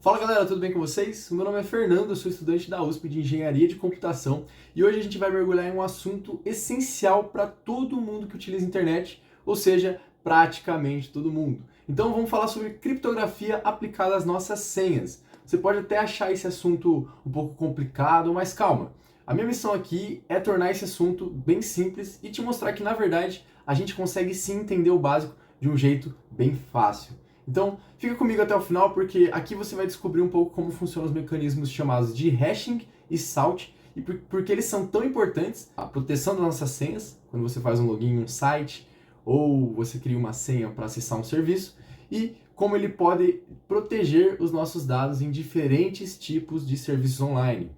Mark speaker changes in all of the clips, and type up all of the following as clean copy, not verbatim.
Speaker 1: Fala galera, tudo bem com vocês? O meu nome é Fernando, eu sou estudante da USP de Engenharia de Computação e hoje a gente vai mergulhar em um assunto essencial para todo mundo que utiliza a internet, ou seja, praticamente todo mundo. Então vamos falar sobre criptografia aplicada às nossas senhas. Você pode até achar esse assunto um pouco complicado, mas calma. A minha missão aqui é tornar esse assunto bem simples e te mostrar que, na verdade, a gente consegue sim entender o básico de um jeito bem fácil. Então, fica comigo até o final, porque aqui você vai descobrir um pouco como funcionam os mecanismos chamados de hashing e salt, e porque eles são tão importantes, a proteção das nossas senhas, quando você faz um login em um site, ou você cria uma senha para acessar um serviço, e como ele pode proteger os nossos dados em diferentes tipos de serviços online.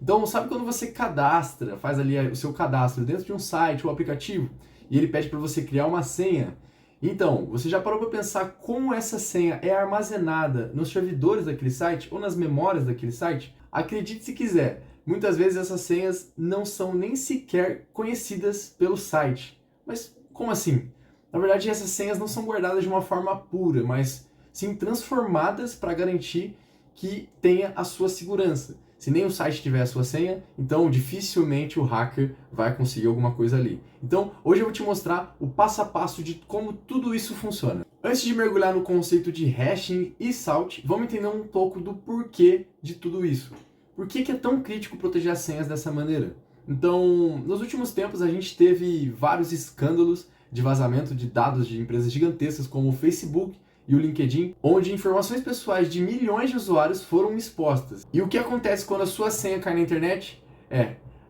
Speaker 1: Então, sabe quando você cadastra, faz ali o seu cadastro dentro de um site ou aplicativo, e ele pede para você criar uma senha? Então, você já parou para pensar como essa senha é armazenada nos servidores daquele site ou nas memórias daquele site? Acredite se quiser, muitas vezes essas senhas não são nem sequer conhecidas pelo site. Mas como assim? Na verdade, essas senhas não são guardadas de uma forma pura, mas sim transformadas para garantir que tenha a sua segurança. Se nem o site tiver a sua senha, então dificilmente o hacker vai conseguir alguma coisa ali. Então, hoje eu vou te mostrar o passo a passo de como tudo isso funciona. Antes de mergulhar no conceito de hashing e salt, vamos entender um pouco do porquê de tudo isso. Por que é tão crítico proteger as senhas dessa maneira? Então, nos últimos tempos a gente teve vários escândalos de vazamento de dados de empresas gigantescas como o Facebook e o LinkedIn, onde informações pessoais de milhões de usuários foram expostas. E o que acontece quando a sua senha cai na internet?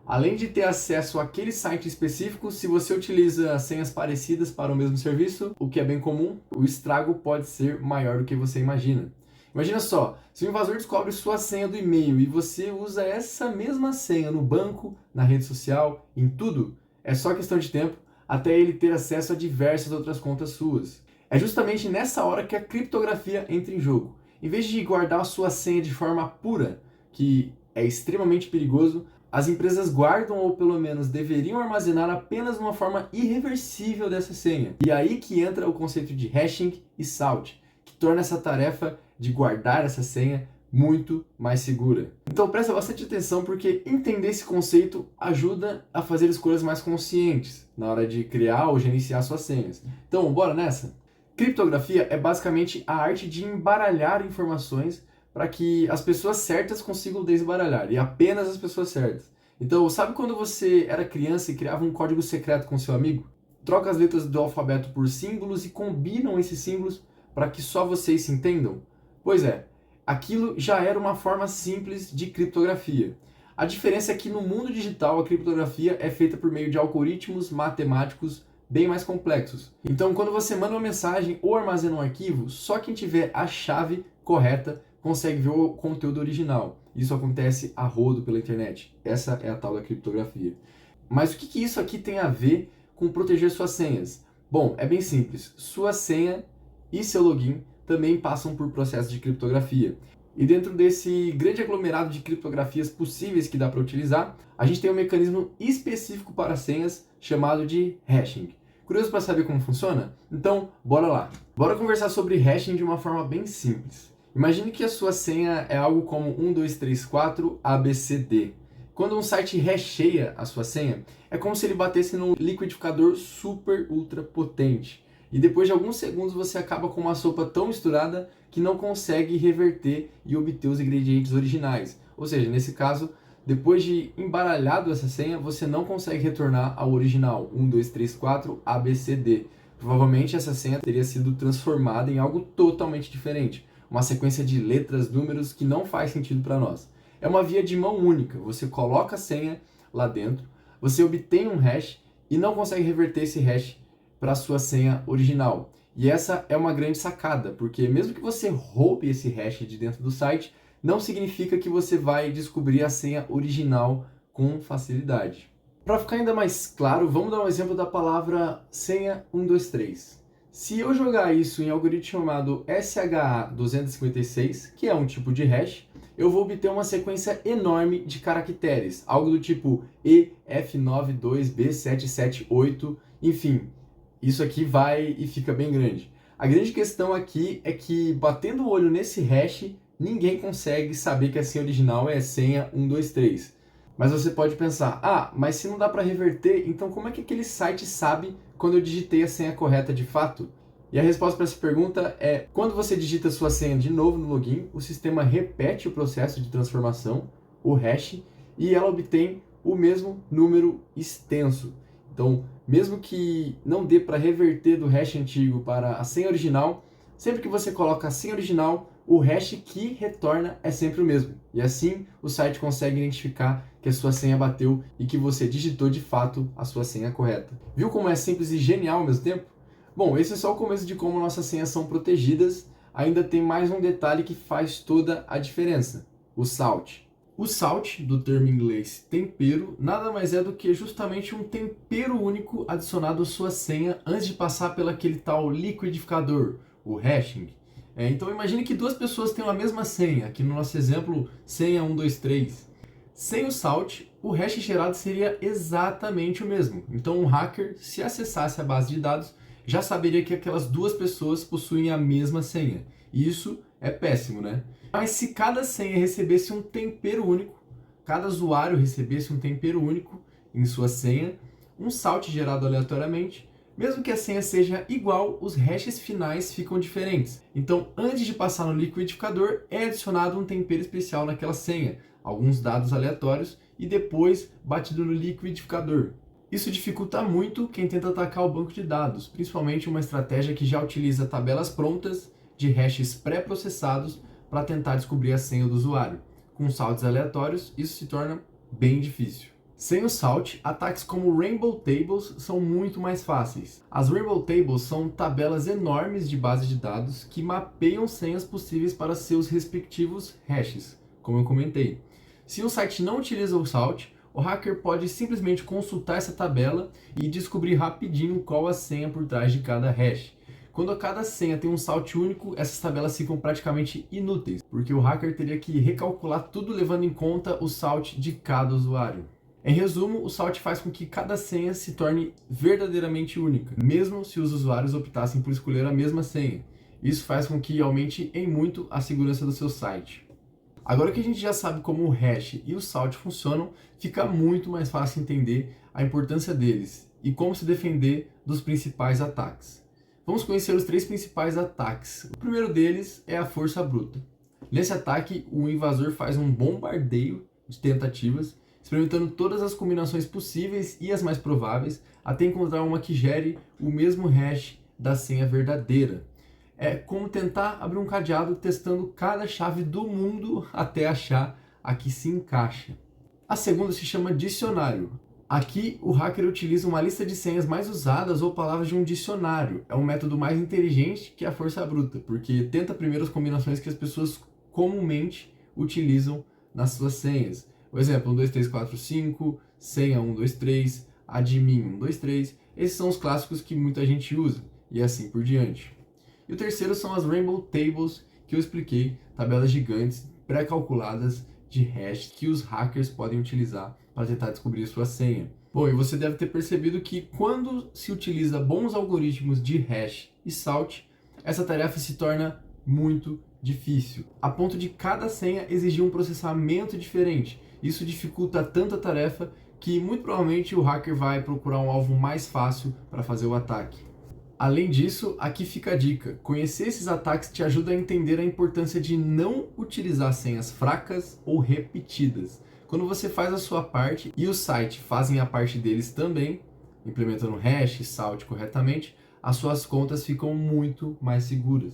Speaker 1: Além de ter acesso àquele site específico, se você utiliza senhas parecidas para o mesmo serviço, o que é bem comum, o estrago pode ser maior do que você imagina. Imagina só, se o invasor descobre sua senha do e-mail e você usa essa mesma senha no banco, na rede social, em tudo, é só questão de tempo até ele ter acesso a diversas outras contas suas. É justamente nessa hora que a criptografia entra em jogo. Em vez de guardar a sua senha de forma pura, que é extremamente perigoso, as empresas guardam ou pelo menos deveriam armazenar apenas uma forma irreversível dessa senha. E aí que entra o conceito de hashing e salt, que torna essa tarefa de guardar essa senha muito mais segura. Então presta bastante atenção, porque entender esse conceito ajuda a fazer escolhas mais conscientes na hora de criar ou gerenciar suas senhas. Então, bora nessa? Criptografia é basicamente a arte de embaralhar informações para que as pessoas certas consigam desbaralhar, e apenas as pessoas certas. Então, sabe quando você era criança e criava um código secreto com seu amigo? Troca as letras do alfabeto por símbolos e combinam esses símbolos para que só vocês se entendam? Pois é, aquilo já era uma forma simples de criptografia. A diferença é que no mundo digital a criptografia é feita por meio de algoritmos matemáticos bem mais complexos. Então, quando você manda uma mensagem ou armazena um arquivo, só quem tiver a chave correta consegue ver o conteúdo original. Isso acontece a rodo pela internet. Essa é a tal da criptografia. Mas o que isso aqui tem a ver com proteger suas senhas? Bom, é bem simples. Sua senha e seu login também passam por processo de criptografia. E dentro desse grande aglomerado de criptografias possíveis que dá para utilizar, a gente tem um mecanismo específico para senhas chamado de hashing. Curioso para saber como funciona? Então, bora lá. Bora conversar sobre hashing de uma forma bem simples. Imagine que a sua senha é algo como 1234 ABCD. Quando um site hasheia a sua senha, é como se ele batesse num liquidificador super ultra potente. E depois de alguns segundos você acaba com uma sopa tão misturada que não consegue reverter e obter os ingredientes originais. Ou seja, nesse caso, depois de embaralhado essa senha, você não consegue retornar ao original, 1234 ABCD. Provavelmente essa senha teria sido transformada em algo totalmente diferente, uma sequência de letras, números que não faz sentido para nós. É uma via de mão única, você coloca a senha lá dentro, você obtém um hash e não consegue reverter esse hash para a sua senha original. E essa é uma grande sacada, porque mesmo que você roube esse hash de dentro do site, não significa que você vai descobrir a senha original com facilidade. Para ficar ainda mais claro, vamos dar um exemplo da palavra senha 123. Se eu jogar isso em algoritmo chamado SHA-256, que é um tipo de hash, eu vou obter uma sequência enorme de caracteres, algo do tipo EF92B778, enfim, isso aqui vai e fica bem grande. A grande questão aqui é que, batendo o olho nesse hash, ninguém consegue saber que a senha original é a senha 123. Mas você pode pensar, mas se não dá para reverter, então como é que aquele site sabe quando eu digitei a senha correta de fato? E a resposta para essa pergunta é, quando você digita sua senha de novo no login, o sistema repete o processo de transformação, o hash, e ela obtém o mesmo número extenso. Então, mesmo que não dê para reverter do hash antigo para a senha original, sempre que você coloca a senha original, o hash que retorna é sempre o mesmo. E assim o site consegue identificar que a sua senha bateu e que você digitou de fato a sua senha correta. Viu como é simples e genial ao mesmo tempo? Bom, esse é só o começo de como nossas senhas são protegidas. Ainda tem mais um detalhe que faz toda a diferença: o salt. O salt, do termo em inglês tempero, nada mais é do que justamente um tempero único adicionado à sua senha antes de passar pelaquele tal liquidificador, o hashing. Então imagine que duas pessoas têm a mesma senha, aqui no nosso exemplo, senha 123. Sem o salt, o hash gerado seria exatamente o mesmo. Então um hacker, se acessasse a base de dados, já saberia que aquelas duas pessoas possuem a mesma senha. E isso é péssimo, né? Mas se cada senha recebesse um tempero único, cada usuário recebesse um tempero único em sua senha, um salt gerado aleatoriamente, mesmo que a senha seja igual, os hashes finais ficam diferentes. Então, antes de passar no liquidificador, é adicionado um tempero especial naquela senha, alguns dados aleatórios, e depois batido no liquidificador. Isso dificulta muito quem tenta atacar o banco de dados, principalmente uma estratégia que já utiliza tabelas prontas de hashes pré-processados para tentar descobrir a senha do usuário. Com saltos aleatórios, isso se torna bem difícil. Sem o salt, ataques como Rainbow Tables são muito mais fáceis. As Rainbow Tables são tabelas enormes de base de dados que mapeiam senhas possíveis para seus respectivos hashes, como eu comentei. Se um site não utiliza o salt, o hacker pode simplesmente consultar essa tabela e descobrir rapidinho qual a senha por trás de cada hash. Quando cada senha tem um salt único, essas tabelas ficam praticamente inúteis, porque o hacker teria que recalcular tudo levando em conta o salt de cada usuário. Em resumo, o salt faz com que cada senha se torne verdadeiramente única, mesmo se os usuários optassem por escolher a mesma senha. Isso faz com que aumente em muito a segurança do seu site. Agora que a gente já sabe como o hash e o salt funcionam, fica muito mais fácil entender a importância deles e como se defender dos principais ataques. Vamos conhecer os três principais ataques. O primeiro deles é a força bruta. Nesse ataque, o invasor faz um bombardeio de tentativas, experimentando todas as combinações possíveis e as mais prováveis, até encontrar uma que gere o mesmo hash da senha verdadeira. É como tentar abrir um cadeado testando cada chave do mundo até achar a que se encaixa. A segunda se chama dicionário. Aqui, o hacker utiliza uma lista de senhas mais usadas ou palavras de um dicionário. É um método mais inteligente que a força bruta, porque tenta primeiro as combinações que as pessoas comumente utilizam nas suas senhas. Por exemplo, 1, 2, 3, 4, 5, senha 1, 2, 3, admin 1, 2, 3. Esses são os clássicos que muita gente usa, e assim por diante. E o terceiro são as Rainbow Tables, que eu expliquei, tabelas gigantes pré-calculadas de hash que os hackers podem utilizar para tentar descobrir sua senha. Bom, e você deve ter percebido que quando se utiliza bons algoritmos de hash e salt, essa tarefa se torna muito difícil, a ponto de cada senha exigir um processamento diferente. Isso dificulta tanto a tarefa que muito provavelmente o hacker vai procurar um alvo mais fácil para fazer o ataque. Além disso, aqui fica a dica: conhecer esses ataques te ajuda a entender a importância de não utilizar senhas fracas ou repetidas. Quando você faz a sua parte e o site fazem a parte deles também, implementando hash e salt corretamente, as suas contas ficam muito mais seguras.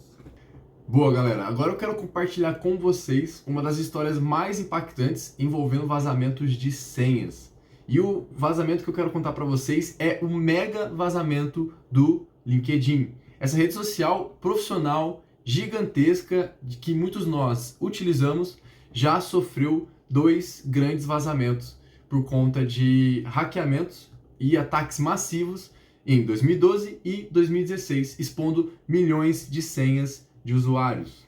Speaker 1: Boa, galera, agora eu quero compartilhar com vocês uma das histórias mais impactantes envolvendo vazamentos de senhas. E o vazamento que eu quero contar para vocês é o mega vazamento do LinkedIn. Essa rede social profissional gigantesca que muitos nós utilizamos já sofreu 2 grandes vazamentos por conta de hackeamentos e ataques massivos em 2012 e 2016, expondo milhões de senhas de usuários.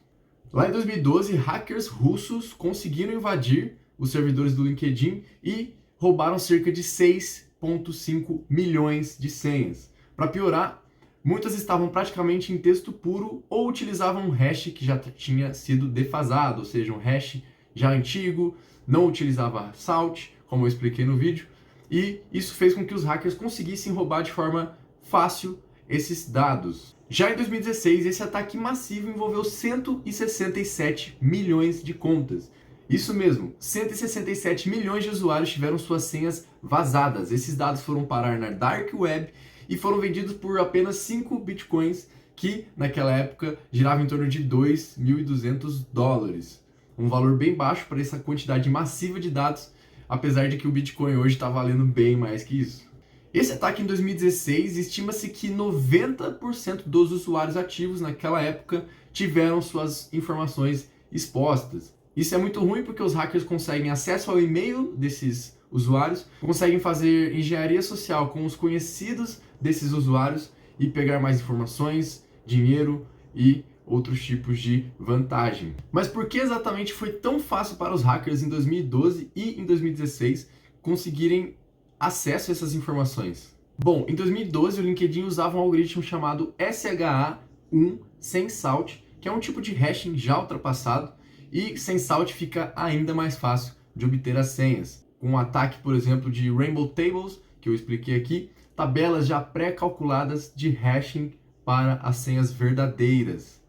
Speaker 1: Lá em 2012, hackers russos conseguiram invadir os servidores do LinkedIn e roubaram cerca de 6,5 milhões de senhas. Para piorar, Muitas estavam praticamente em texto puro ou utilizavam um hash que já tinha sido defasado, ou seja, um hash já antigo, não utilizava salt, como eu expliquei no vídeo, e isso fez com que os hackers conseguissem roubar de forma fácil esses dados. Já em 2016, esse ataque massivo envolveu 167 milhões de contas. Isso mesmo, 167 milhões de usuários tiveram suas senhas vazadas. Esses dados foram parar na Dark Web e foram vendidos por apenas 5 bitcoins, que naquela época girava em torno de 2.200 dólares. Um valor bem baixo para essa quantidade massiva de dados, apesar de que o Bitcoin hoje está valendo bem mais que isso. Esse ataque em 2016, estima-se que 90% dos usuários ativos naquela época tiveram suas informações expostas. Isso é muito ruim porque os hackers conseguem acesso ao e-mail desses usuários, conseguem fazer engenharia social com os conhecidos desses usuários e pegar mais informações, dinheiro e outros tipos de vantagem. Mas por que exatamente foi tão fácil para os hackers em 2012 e em 2016 conseguirem acesso a essas informações? Bom, em 2012 o LinkedIn usava um algoritmo chamado SHA-1 sem salt, que é um tipo de hashing já ultrapassado, e sem salt fica ainda mais fácil de obter as senhas. Com um ataque, por exemplo, de Rainbow Tables, que eu expliquei aqui, tabelas já pré-calculadas de hashing para as senhas verdadeiras.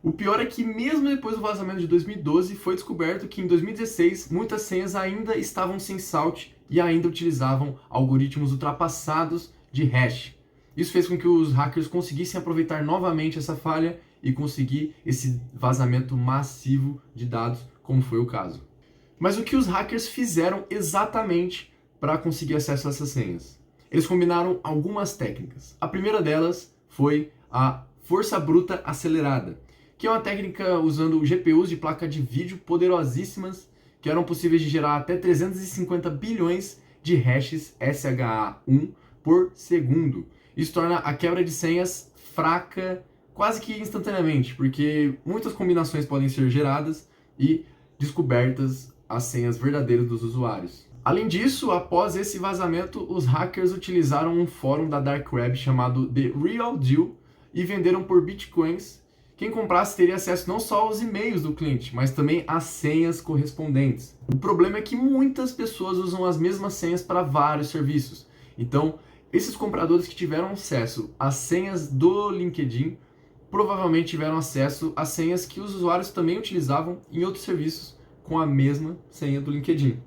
Speaker 1: O pior é que mesmo depois do vazamento de 2012, foi descoberto que em 2016 muitas senhas ainda estavam sem salt e ainda utilizavam algoritmos ultrapassados de hash. Isso fez com que os hackers conseguissem aproveitar novamente essa falha e conseguir esse vazamento massivo de dados, como foi o caso. Mas o que os hackers fizeram exatamente para conseguir acesso a essas senhas? Eles combinaram algumas técnicas. A primeira delas foi a força bruta acelerada, que é uma técnica usando GPUs de placa de vídeo poderosíssimas que eram possíveis de gerar até 350 bilhões de hashes SHA-1 por segundo. Isso torna a quebra de senhas fraca quase que instantaneamente, porque muitas combinações podem ser geradas e descobertas as senhas verdadeiras dos usuários. Além disso, após esse vazamento, os hackers utilizaram um fórum da Dark Web chamado The Real Deal e venderam por bitcoins. Quem comprasse teria acesso não só aos e-mails do cliente, mas também às senhas correspondentes. O problema é que muitas pessoas usam as mesmas senhas para vários serviços. Então, esses compradores que tiveram acesso às senhas do LinkedIn provavelmente tiveram acesso às senhas que os usuários também utilizavam em outros serviços com a mesma senha do LinkedIn.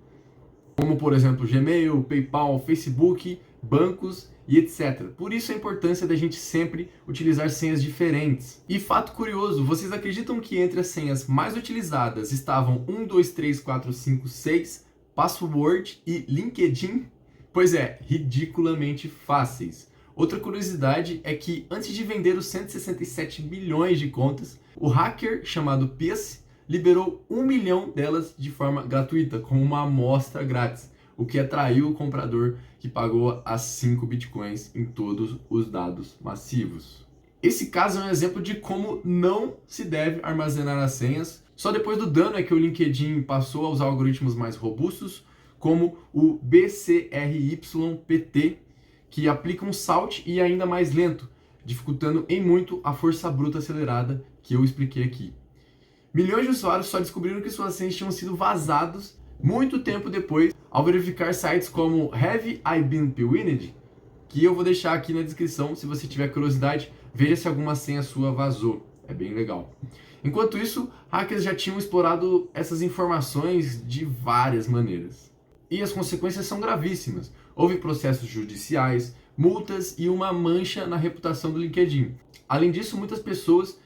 Speaker 1: Como, por exemplo, Gmail, PayPal, Facebook, bancos e etc. Por isso a importância da gente sempre utilizar senhas diferentes. E fato curioso, vocês acreditam que entre as senhas mais utilizadas estavam 1, 2, 3, 4, 5, 6, password e LinkedIn? Pois é, ridiculamente fáceis. Outra curiosidade é que antes de vender os 167 milhões de contas, o hacker chamado Pierce liberou 1 milhão delas de forma gratuita, como uma amostra grátis, o que atraiu o comprador que pagou as 5 bitcoins em todos os dados massivos. Esse caso é um exemplo de como não se deve armazenar as senhas. Só depois do dano é que o LinkedIn passou a usar algoritmos mais robustos, como o BCRYPT, que aplica um salt e ainda mais lento, dificultando em muito a força bruta acelerada que eu expliquei aqui. Milhões de usuários só descobriram que suas senhas tinham sido vazados muito tempo depois, ao verificar sites como Have I Been Pwned, que eu vou deixar aqui na descrição, se você tiver curiosidade, veja se alguma senha sua vazou, é bem legal. Enquanto isso, hackers já tinham explorado essas informações de várias maneiras. E as consequências são gravíssimas. Houve processos judiciais, multas e uma mancha na reputação do LinkedIn. Além disso, muitas pessoas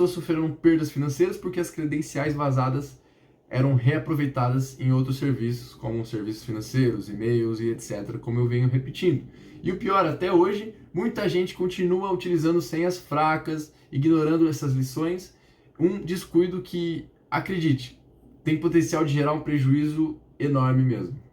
Speaker 1: sofreram perdas financeiras porque as credenciais vazadas eram reaproveitadas em outros serviços, como serviços financeiros, e-mails e etc., como eu venho repetindo. E o pior, até hoje, muita gente continua utilizando senhas fracas, ignorando essas lições, um descuido que, acredite, tem potencial de gerar um prejuízo enorme mesmo.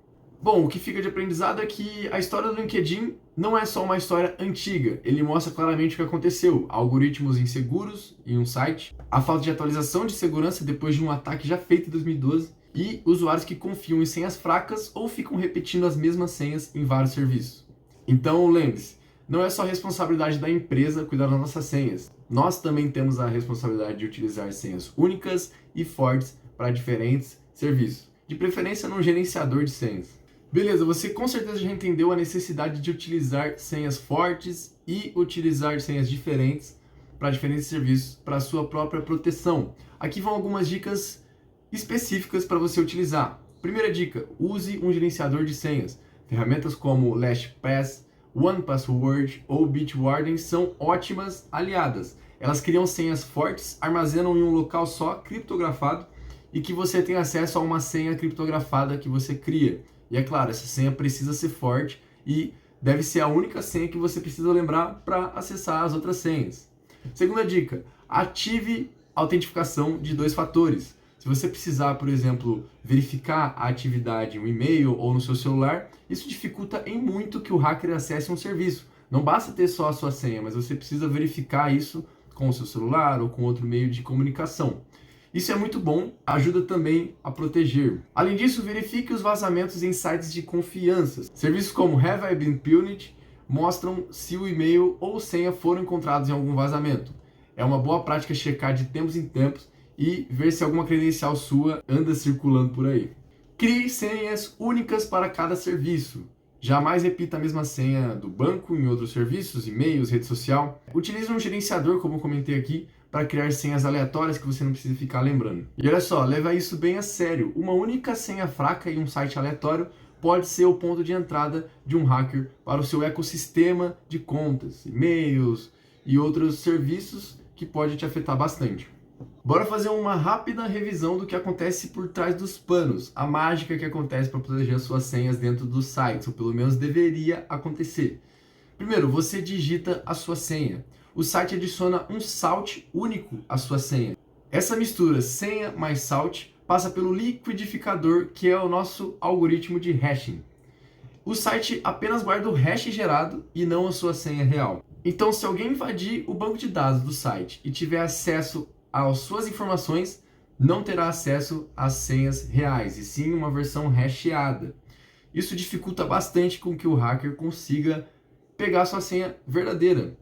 Speaker 1: Bom, o que fica de aprendizado é que a história do LinkedIn não é só uma história antiga, ele mostra claramente o que aconteceu, algoritmos inseguros em um site, a falta de atualização de segurança depois de um ataque já feito em 2012 e usuários que confiam em senhas fracas ou ficam repetindo as mesmas senhas em vários serviços. Então lembre-se, Não é só responsabilidade da empresa cuidar das nossas senhas. Nós também temos a responsabilidade de utilizar senhas únicas e fortes para diferentes serviços. De preferência num gerenciador de senhas. Beleza, você com certeza já entendeu a necessidade de utilizar senhas fortes e utilizar senhas diferentes para diferentes serviços para a sua própria proteção. Aqui vão algumas dicas específicas para você utilizar. Primeira dica, use um gerenciador de senhas. Ferramentas como LastPass, OnePassword ou Bitwarden são ótimas aliadas. Elas criam senhas fortes, armazenam em um local só, criptografado, e que você tem acesso a uma senha criptografada que você cria. E é claro, essa senha precisa ser forte e deve ser a única senha que você precisa lembrar para acessar as outras senhas. Segunda dica, ative a autentificação de 2 fatores. Se você precisar, por exemplo, verificar a atividade em um e-mail ou no seu celular, isso dificulta em muito que o hacker acesse um serviço. Não basta ter só a sua senha, mas você precisa verificar isso com o seu celular ou com outro meio de comunicação. Isso é muito bom, ajuda também a proteger. Além disso, verifique os vazamentos em sites de confiança. Serviços como Have I Been Pwned mostram se o e-mail ou senha foram encontrados em algum vazamento. É uma boa prática checar de tempos em tempos e ver se alguma credencial sua anda circulando por aí. Crie senhas únicas para cada serviço. Jamais repita a mesma senha do banco em outros serviços, e-mails, rede social. Utilize um gerenciador, como eu comentei aqui, para criar senhas aleatórias que você não precisa ficar lembrando. E olha só, leva isso bem a sério. Uma única senha fraca em um site aleatório pode ser o ponto de entrada de um hacker para o seu ecossistema de contas, e-mails e outros serviços que pode te afetar bastante. Bora fazer uma rápida revisão do que acontece por trás dos panos, a mágica que acontece para proteger as suas senhas dentro dos sites, ou pelo menos deveria acontecer. Primeiro, você digita a sua senha. O site adiciona um salt único à sua senha. Essa mistura senha mais salt passa pelo liquidificador, que é o nosso algoritmo de hashing. O site apenas guarda o hash gerado e não a sua senha real. Então, se alguém invadir o banco de dados do site e tiver acesso às suas informações, não terá acesso às senhas reais, e sim uma versão hasheada. Isso dificulta bastante com que o hacker consiga pegar sua senha verdadeira.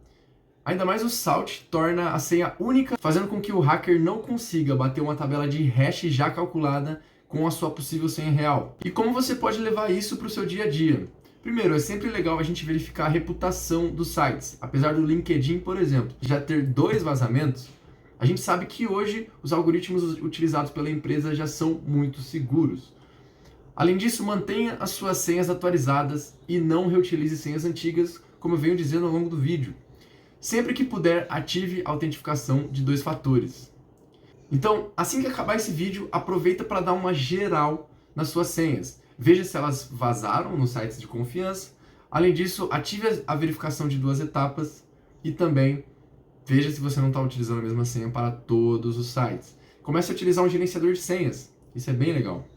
Speaker 1: Ainda mais o salt torna a senha única, fazendo com que o hacker não consiga bater uma tabela de hash já calculada com a sua possível senha real. E como você pode levar isso para o seu dia a dia? Primeiro, é sempre legal a gente verificar a reputação dos sites. Apesar do LinkedIn, por exemplo, já ter 2 vazamentos, a gente sabe que hoje os algoritmos utilizados pela empresa já são muito seguros. Além disso, mantenha as suas senhas atualizadas e não reutilize senhas antigas, como eu venho dizendo ao longo do vídeo. Sempre que puder, ative a autentificação de 2 fatores. Então, assim que acabar esse vídeo, aproveita para dar uma geral nas suas senhas. Veja se elas vazaram nos sites de confiança. Além disso, ative a verificação de 2 etapas e também veja se você não está utilizando a mesma senha para todos os sites. Comece a utilizar um gerenciador de senhas. Isso é bem legal.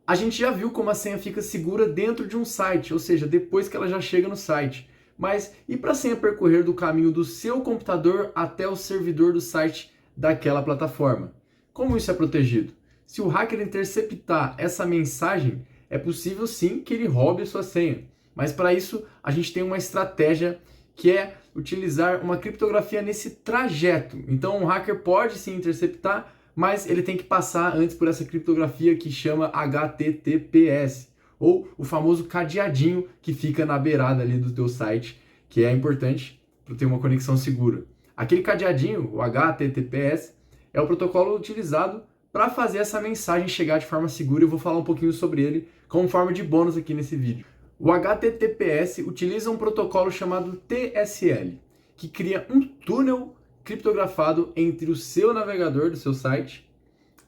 Speaker 1: A gente já viu como a senha fica segura dentro de um site, ou seja, depois que ela já chega no site. Mas e para a senha percorrer do caminho do seu computador até o servidor do site daquela plataforma? Como isso é protegido? Se o hacker interceptar essa mensagem, é possível sim que ele roube a sua senha. Mas para isso, a gente tem uma estratégia que é utilizar uma criptografia nesse trajeto. Então, um hacker pode sim interceptar, mas ele tem que passar antes por essa criptografia que chama HTTPS. Ou o famoso cadeadinho que fica na beirada ali do teu site, que é importante para ter uma conexão segura. Aquele cadeadinho, o HTTPS, é o protocolo utilizado para fazer essa mensagem chegar de forma segura. Eu vou falar um pouquinho sobre ele como forma de bônus aqui nesse vídeo. O HTTPS utiliza um protocolo chamado TSL, que cria um túnel criptografado entre o seu navegador do seu site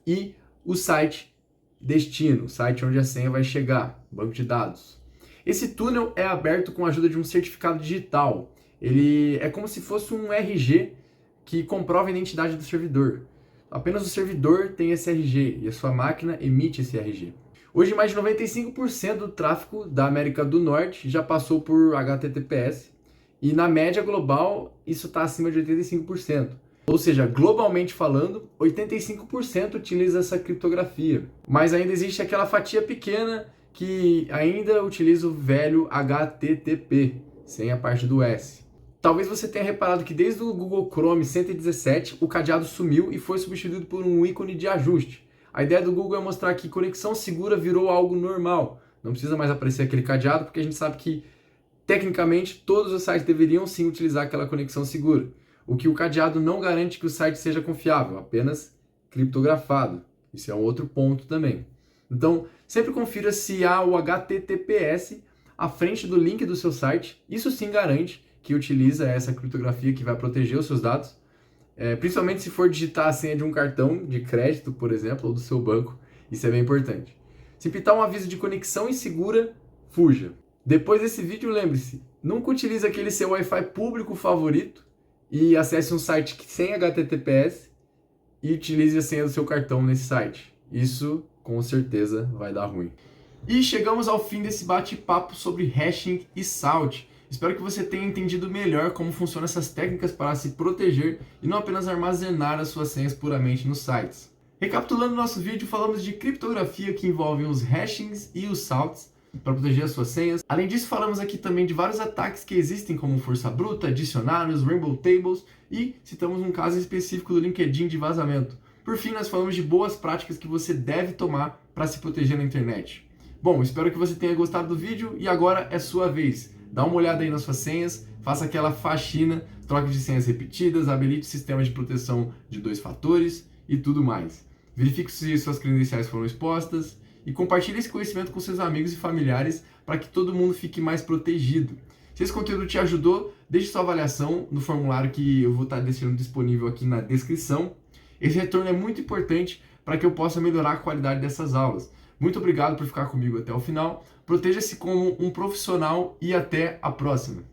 Speaker 1: e o site destino, o site onde a senha vai chegar, banco de dados. Esse túnel é aberto com a ajuda de um certificado digital. Ele é como se fosse um RG que comprova a identidade do servidor. Apenas o servidor tem esse RG e a sua máquina emite esse RG. Hoje, mais de 95% do tráfego da América do Norte já passou por HTTPS e na média global isso está acima de 85%. Ou seja, globalmente falando, 85% utiliza essa criptografia. Mas ainda existe aquela fatia pequena que ainda utiliza o velho HTTP, sem a parte do S. Talvez você tenha reparado que desde o Google Chrome 117, o cadeado sumiu e foi substituído por um ícone de ajuste. A ideia do Google é mostrar que conexão segura virou algo normal. Não precisa mais aparecer aquele cadeado, porque a gente sabe que, tecnicamente, todos os sites deveriam sim utilizar aquela conexão segura. O que o cadeado não garante que o site seja confiável, apenas criptografado. Isso é um outro ponto também. Então, sempre confira se há o HTTPS à frente do link do seu site. Isso sim garante que utiliza essa criptografia que vai proteger os seus dados, principalmente se for digitar a senha de um cartão de crédito, por exemplo, ou do seu banco. Isso é bem importante. Se pintar um aviso de conexão insegura, fuja. Depois desse vídeo, lembre-se, nunca utilize aquele seu Wi-Fi público favorito e acesse um site sem HTTPS e utilize a senha do seu cartão nesse site. Isso, com certeza, vai dar ruim. E chegamos ao fim desse bate-papo sobre hashing e salt. Espero que você tenha entendido melhor como funcionam essas técnicas para se proteger e não apenas armazenar as suas senhas puramente nos sites. Recapitulando nosso vídeo, falamos de criptografia que envolve os hashings e os salts para proteger as suas senhas. Além disso, falamos aqui também de vários ataques que existem, como força bruta, dicionários, rainbow tables e citamos um caso específico do LinkedIn de vazamento. Por fim, nós falamos de boas práticas que você deve tomar para se proteger na internet. Bom, espero que você tenha gostado do vídeo e agora é sua vez. Dá uma olhada aí nas suas senhas, faça aquela faxina, troque de senhas repetidas, habilite o sistema de proteção de 2 fatores e tudo mais. Verifique se suas credenciais foram expostas e compartilhe esse conhecimento com seus amigos e familiares para que todo mundo fique mais protegido. Se esse conteúdo te ajudou, deixe sua avaliação no formulário que eu vou estar deixando disponível aqui na descrição. Esse retorno é muito importante para que eu possa melhorar a qualidade dessas aulas. Muito obrigado por ficar comigo até o final. Proteja-se como um profissional e até a próxima.